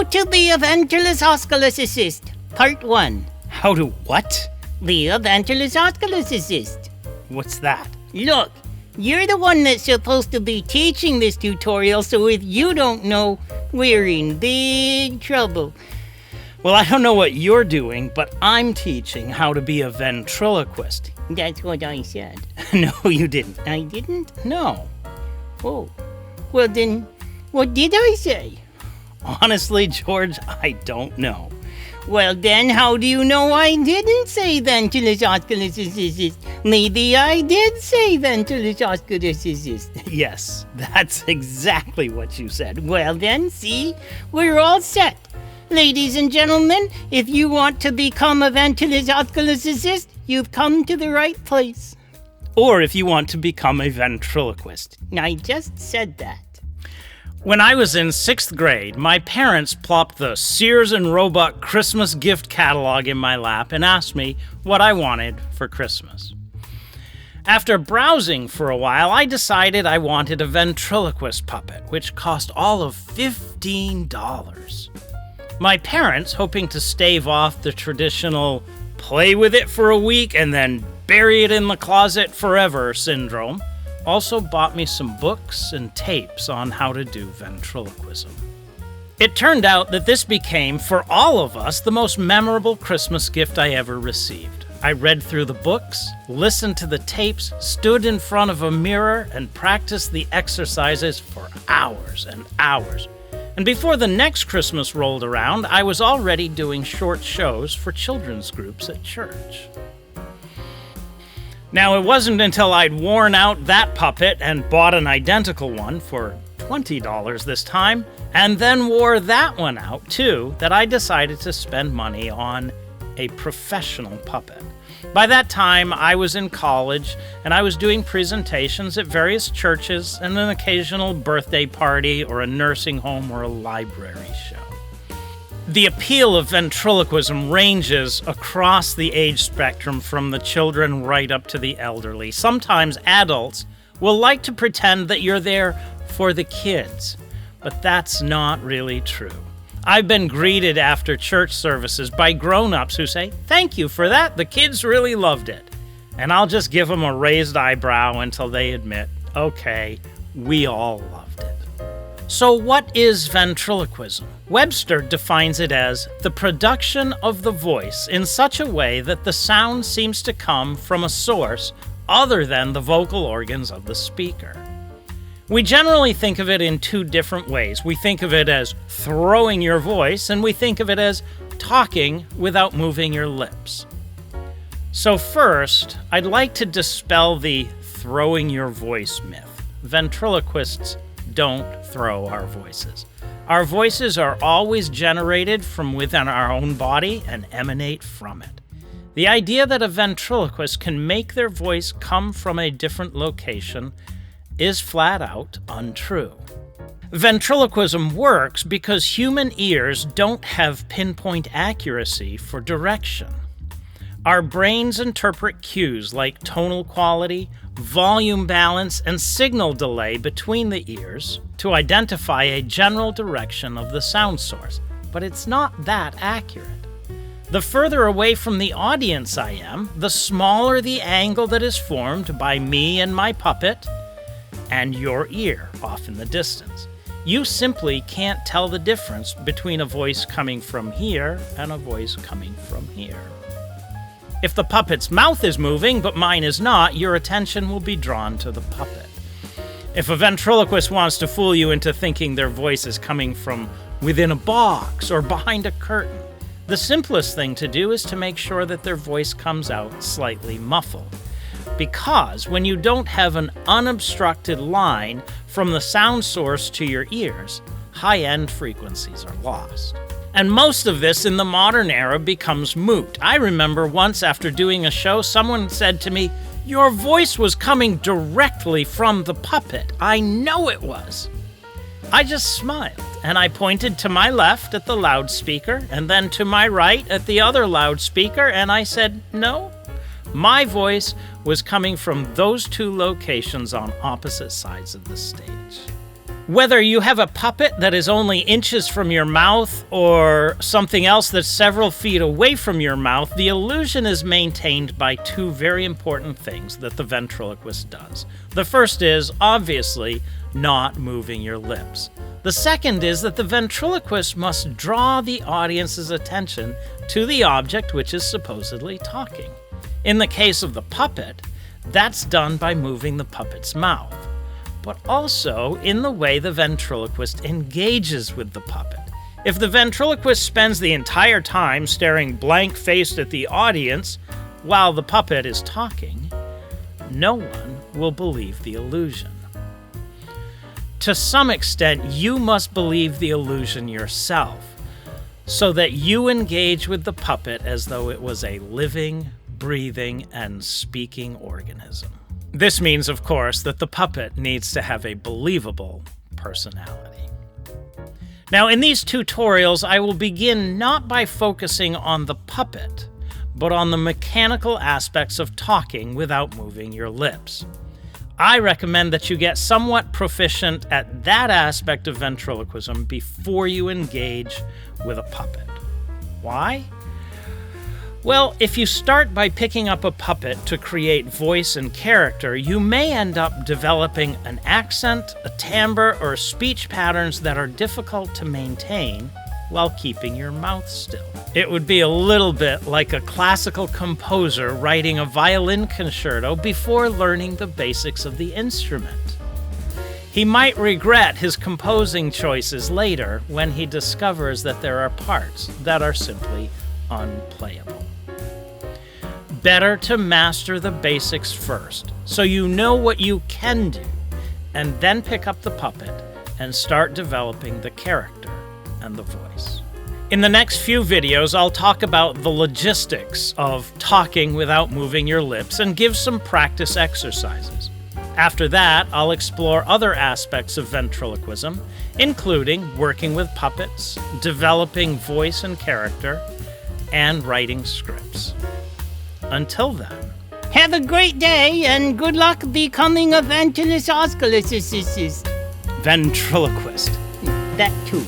How to be a ventriloquist, Part 1. How to what? Be a ventriloquist. What's that? Look, you're the one that's supposed to be teaching this tutorial, so if you don't know, we're in big trouble. Well, I don't know what you're doing, but I'm teaching how to be a ventriloquist. That's what I said. No, you didn't. I didn't? No. Oh. Well then, what did I say? Honestly, George, I don't know. Well then, how do you know I didn't say ventriloquist? Maybe I did say ventriloquist. Yes, that's exactly what you said. Well then, see? We're all set. Ladies and gentlemen, if you want to become a ventriloquist, you've come to the right place. Or if you want to become a ventriloquist. I just said that. When I was in 6th grade, my parents plopped the Sears and Roebuck Christmas gift catalog in my lap and asked me what I wanted for Christmas. After browsing for a while, I decided I wanted a ventriloquist puppet, which cost all of $15. My parents, hoping to stave off the traditional play with it for a week and then bury it in the closet forever syndrome, also bought me some books and tapes on how to do ventriloquism. It turned out that this became, for all of us, the most memorable Christmas gift I ever received. I read through the books, listened to the tapes, stood in front of a mirror, and practiced the exercises for hours and hours. And before the next Christmas rolled around, I was already doing short shows for children's groups at church. Now, it wasn't until I'd worn out that puppet and bought an identical one for $20 this time, and then wore that one out too, that I decided to spend money on a professional puppet. By that time, I was in college, and I was doing presentations at various churches and an occasional birthday party or a nursing home or a library show. The appeal of ventriloquism ranges across the age spectrum from the children right up to the elderly. Sometimes adults will like to pretend that you're there for the kids, but that's not really true. I've been greeted after church services by grown-ups who say, "Thank you for that, the kids really loved it." And I'll just give them a raised eyebrow until they admit, okay, we all loved it. So what is ventriloquism? Webster defines it as the production of the voice in such a way that the sound seems to come from a source other than the vocal organs of the speaker. We generally think of it in two different ways. We think of it as throwing your voice, and we think of it as talking without moving your lips. So first, I'd like to dispel the throwing your voice myth. Ventriloquists don't throw our voices. Our voices are always generated from within our own body and emanate from it. The idea that a ventriloquist can make their voice come from a different location is flat out untrue. Ventriloquism works because human ears don't have pinpoint accuracy for direction. Our brains interpret cues like tonal quality, volume balance, and signal delay between the ears to identify a general direction of the sound source, but it's not that accurate. The further away from the audience I am, the smaller the angle that is formed by me and my puppet and your ear off in the distance. You simply can't tell the difference between a voice coming from here and a voice coming from here. If the puppet's mouth is moving, but mine is not, your attention will be drawn to the puppet. If a ventriloquist wants to fool you into thinking their voice is coming from within a box or behind a curtain, the simplest thing to do is to make sure that their voice comes out slightly muffled. Because when you don't have an unobstructed line from the sound source to your ears, high-end frequencies are lost. And most of this in the modern era becomes moot. I remember once after doing a show, someone said to me, "Your voice was coming directly from the puppet. I know it was." I just smiled, and I pointed to my left at the loudspeaker, and then to my right at the other loudspeaker, and I said, "No, my voice was coming from those two locations on opposite sides of the stage." Whether you have a puppet that is only inches from your mouth or something else that's several feet away from your mouth, the illusion is maintained by two very important things that the ventriloquist does. The first is, obviously, not moving your lips. The second is that the ventriloquist must draw the audience's attention to the object which is supposedly talking. In the case of the puppet, that's done by moving the puppet's mouth, but also in the way the ventriloquist engages with the puppet. If the ventriloquist spends the entire time staring blank-faced at the audience while the puppet is talking, no one will believe the illusion. To some extent, you must believe the illusion yourself, so that you engage with the puppet as though it was a living, breathing, and speaking organism. This means, of course, that the puppet needs to have a believable personality. Now, in these tutorials, I will begin not by focusing on the puppet, but on the mechanical aspects of talking without moving your lips. I recommend that you get somewhat proficient at that aspect of ventriloquism before you engage with a puppet. Why? Well, if you start by picking up a puppet to create voice and character, you may end up developing an accent, a timbre, or speech patterns that are difficult to maintain while keeping your mouth still. It would be a little bit like a classical composer writing a violin concerto before learning the basics of the instrument. He might regret his composing choices later when he discovers that there are parts that are simply unplayable. Better to master the basics first, so you know what you can do, and then pick up the puppet and start developing the character and the voice. In the next few videos, I'll talk about the logistics of talking without moving your lips and give some practice exercises. After that, I'll explore other aspects of ventriloquism, including working with puppets, developing voice and character, and writing scripts. Until then, Have a great day and good luck becoming a ventriloquist. ventriloquist. That too.